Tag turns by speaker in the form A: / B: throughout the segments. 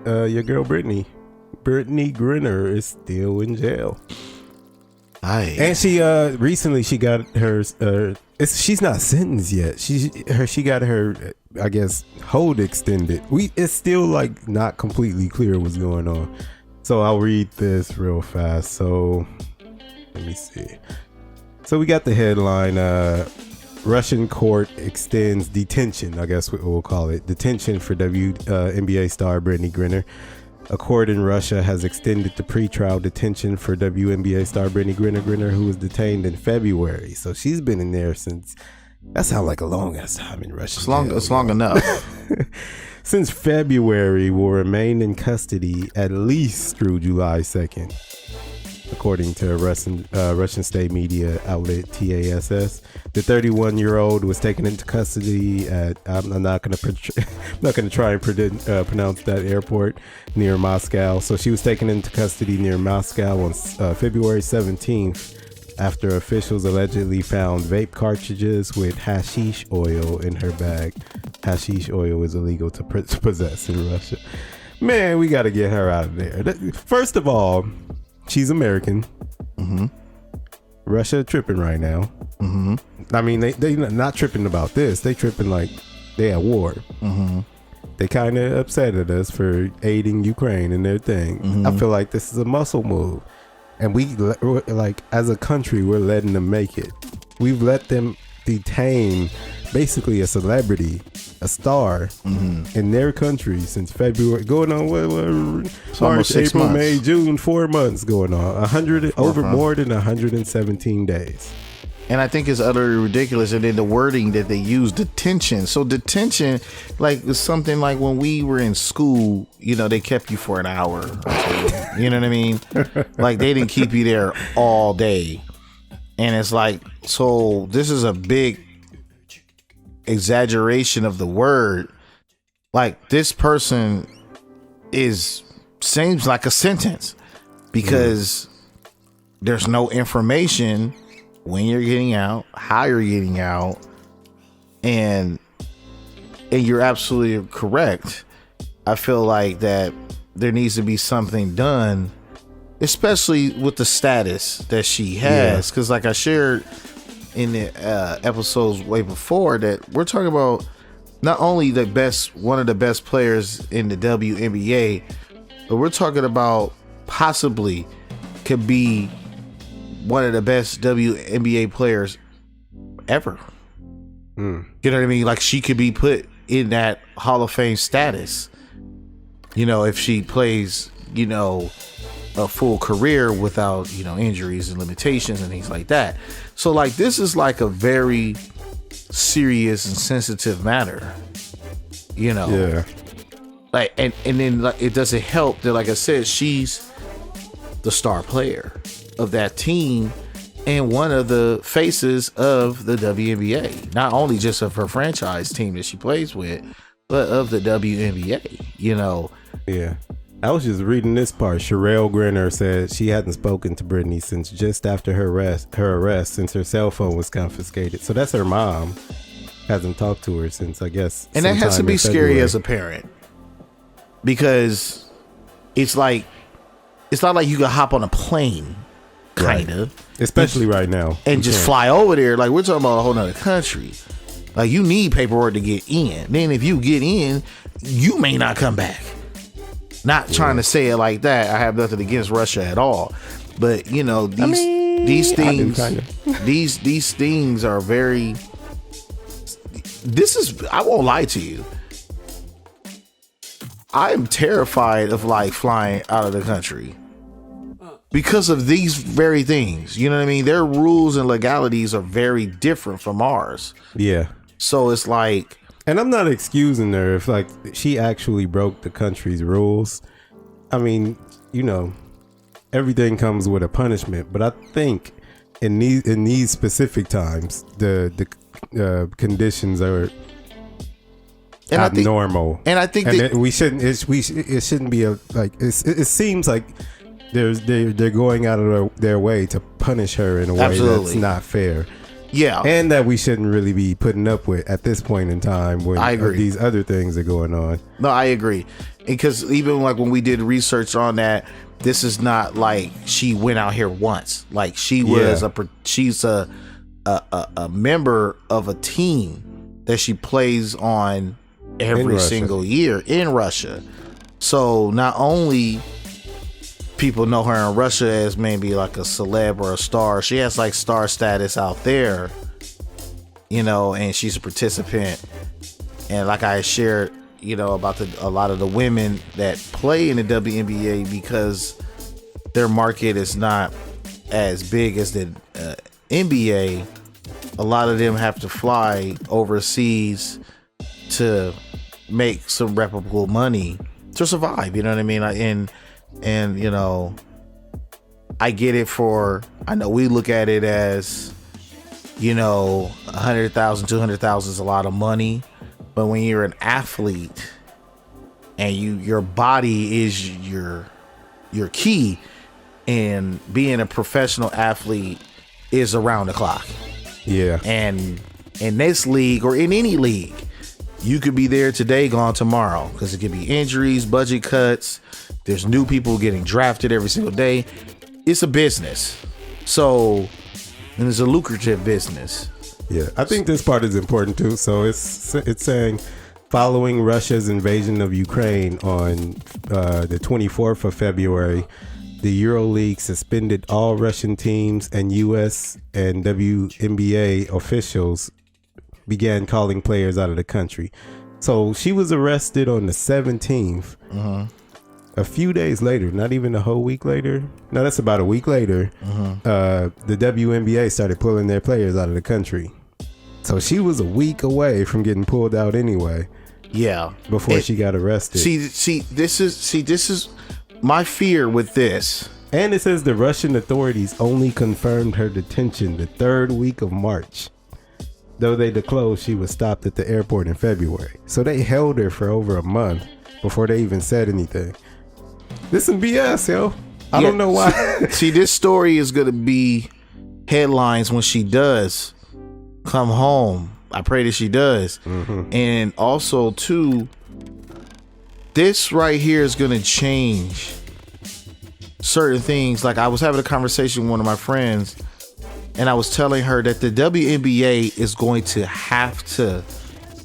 A: your girl Brittney Griner is still in jail. And she recently she got her. She's not sentenced yet. She got her, I guess, hold extended. It's still like not completely clear what's going on. So I'll read this real fast. So let me see. So we got the headline. Russian court extends detention. I guess we'll call it detention for WNBA star Brittney Griner. A court in Russia has extended the pretrial detention for WNBA star Brittney Griner, who was detained in February. So she's been in there since. That sounds like a long ass time in Russia.
B: It's long enough.
A: Since February, will remain in custody at least through July 2nd, according to Russian state media outlet TASS. The 31-year-old was taken into custody at I'm not going to try and pronounce that airport near Moscow. So she was taken into custody near Moscow on February 17th after officials allegedly found vape cartridges with hashish oil in her bag. Hashish oil is illegal to possess in Russia. Man, we got to get her out of there. First of all, she's American.
B: Mm-hmm.
A: Russia tripping right now.
B: Mm-hmm.
A: I mean, they not tripping about this. They tripping like they at war.
B: Mm-hmm.
A: They kind of upset at us for aiding Ukraine in their thing.
B: Mm-hmm.
A: I feel like this is a muscle move. And we, like, as a country, we're letting them make it. We've let them detain basically a celebrity, a star in their country since February, going on March, April, May, June, 4 months going on. More than 117 days.
B: And I think it's utterly ridiculous. And then the wording that they use, detention. So detention, like, is something like when we were in school, you know, they kept you for an hour. You know what I mean? Like, they didn't keep you there all day. And it's like, so this is a big exaggeration of the word. Like, this person seems like a sentence because there's no information when you're getting out, how you're getting out, and you're absolutely correct. I feel like that there needs to be something done, especially with the status that she has, because like I shared in the episodes way before, that we're talking about not only one of the best players in the WNBA, but we're talking about possibly could be one of the best WNBA players ever. You know what I mean? Like, she could be put in that Hall of Fame status, you know, if she plays, you know, a full career without, you know, injuries and limitations and things like that. So, like, this is like a very serious and sensitive matter, you know.
A: Yeah.
B: Like, and then, like, it doesn't help that, like I said, she's the star player of that team and one of the faces of the WNBA, not only just of her franchise team that she plays with, but of the WNBA, you know.
A: Yeah. I was just reading this part. Sherelle Griner said she hadn't spoken to Brittney since just after her arrest, since her cell phone was confiscated. So that's her mom. Hasn't talked to her since, I guess.
B: And that has to be scary as a parent, because it's like, it's not like you can hop on a plane, kind of.
A: Especially right now.
B: And just fly over there. Like, we're talking about a whole nother country. Like, you need paperwork to get in. Then if you get in, you may not come back. Not trying to say it like that. I have nothing against Russia at all. But, you know, these things are very... I won't lie to you. I'm terrified of, like, flying out of the country because of these very things. You know what I mean? Their rules and legalities are very different from ours.
A: Yeah.
B: So it's like...
A: And I'm not excusing her if, like, she actually broke the country's rules. I mean, you know, everything comes with a punishment. But I think in these specific times, the conditions are abnormal.
B: And I think
A: we shouldn't. It shouldn't be a like. It seems like they're going out of their way to punish her in a way that's not fair.
B: Yeah.
A: And that we shouldn't really be putting up with at this point in time when
B: I agree.
A: These other things are going on.
B: No, I agree. because even like when we did research on that, this is not like she went out here once. Like she was she's a member of a team that she plays on every single year in Russia. So not only people know her in Russia as maybe like a celeb or a star, she has like star status out there, you know, and she's a participant. And like I shared, you know, about a lot of the women that play in the WNBA, because their market is not as big as the NBA. A lot of them have to fly overseas to make some reputable money to survive. You know what I mean? And you know, I get it. I know we look at it as, you know, 100,000, 200,000 is a lot of money, but when you're an athlete and your body is your key, and being a professional athlete is around the clock.
A: Yeah.
B: And in this league or in any league, you could be there today, gone tomorrow, because it could be injuries, budget cuts. There's new people getting drafted every single day. It's a business. So, and it's a lucrative business.
A: Yeah, I think this part is important too. So it's saying, following Russia's invasion of Ukraine on the 24th of February, the EuroLeague suspended all Russian teams, and US and WNBA officials began calling players out of the country. So she was arrested on the 17th. A few days later, not even a whole week later. No, that's about a week later. The WNBA started pulling their players out of the country. So she was a week away from getting pulled out anyway.
B: Yeah.
A: Before she got arrested.
B: This is my fear with this.
A: And it says the Russian authorities only confirmed her detention the 3rd week of March, though they disclosed she was stopped at the airport in February. So they held her for over a month before they even said anything. This is BS, yo. I don't know why.
B: See, this story is going to be headlines when she does come home. I pray that she does. And also, too, this right here is going to change certain things. Like, I was having a conversation with one of my friends, and I was telling her that the WNBA is going to have to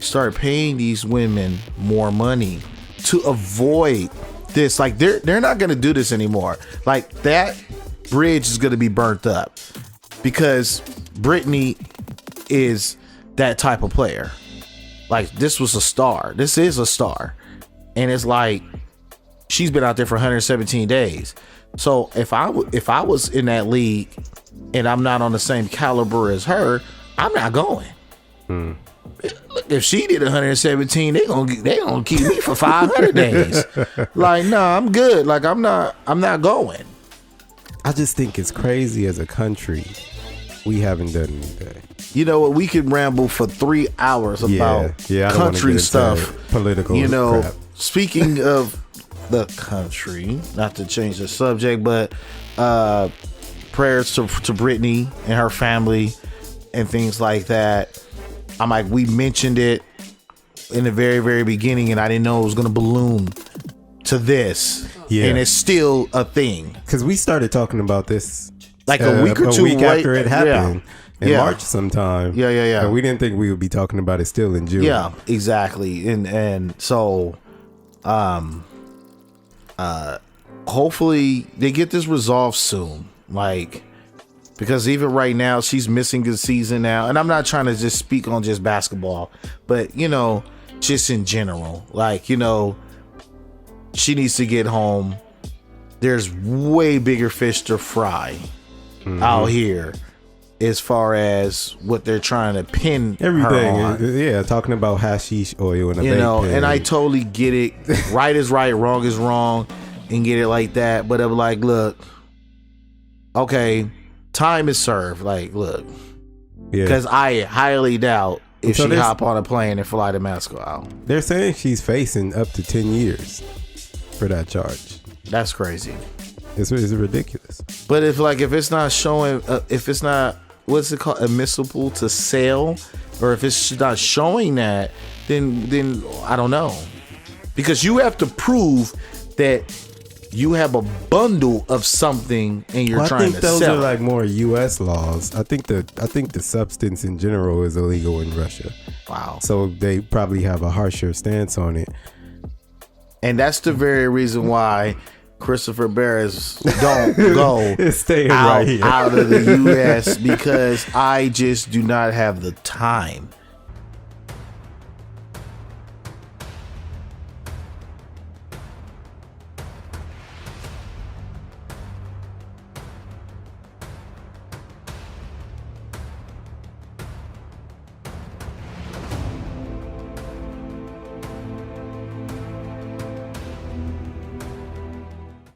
B: start paying these women more money to avoid this. Like, they're not going to do this anymore. Like, that bridge is going to be burnt up, because Brittney is that type of player. Like, this was a star. This is a star. And it's like, she's been out there for 117 days. So if I was in that league and I'm not on the same caliber as her, I'm not going. If she did 117, they gonna keep me for 500 days. Like, nah, I'm good. Like, I'm not going.
A: I just think it's crazy as a country we haven't done anything.
B: You know what? We could ramble for 3 hours about country stuff,
A: political.
B: You know,
A: crap.
B: Speaking of the country, not to change the subject, but prayers to Brittney and her family and things like that. I'm like, we mentioned it in the very, very beginning, and I didn't know it was going to balloon to this. Yeah. And it's still a thing.
A: Because we started talking about this
B: like a week or two
A: after it happened. In March sometime.
B: Yeah.
A: And we didn't think we would be talking about it still in June.
B: Yeah, exactly. And so hopefully they get this resolved soon. Like, because even right now she's missing a season now. And I'm not trying to just speak on just basketball, but, you know, just in general. Like, you know, she needs to get home. There's way bigger fish to fry out here, as far as what they're trying to pin
A: everything.
B: Her on.
A: Yeah, talking about hashish oil and a
B: you know,
A: pen.
B: and I totally get it. Right is right, wrong is wrong, and get it like that. But I'm like, look, okay, time is served. Like, look, because I highly doubt if she hop on a plane and fly to Moscow.
A: They're saying she's facing up to 10 years for that charge.
B: That's crazy.
A: It's ridiculous.
B: But if it's not showing, if it's not, what's it called, admissible to sale, or if it's not showing that, then I don't know. because you have to prove that you have a bundle of something and you're trying to sell.
A: I think those are like more U.S. laws. I think the substance in general is illegal in Russia.
B: Wow.
A: So they probably have a harsher stance on it.
B: And that's the very reason why Christopher Barris don't go
A: right here.
B: out of the U.S. because I just do not have the time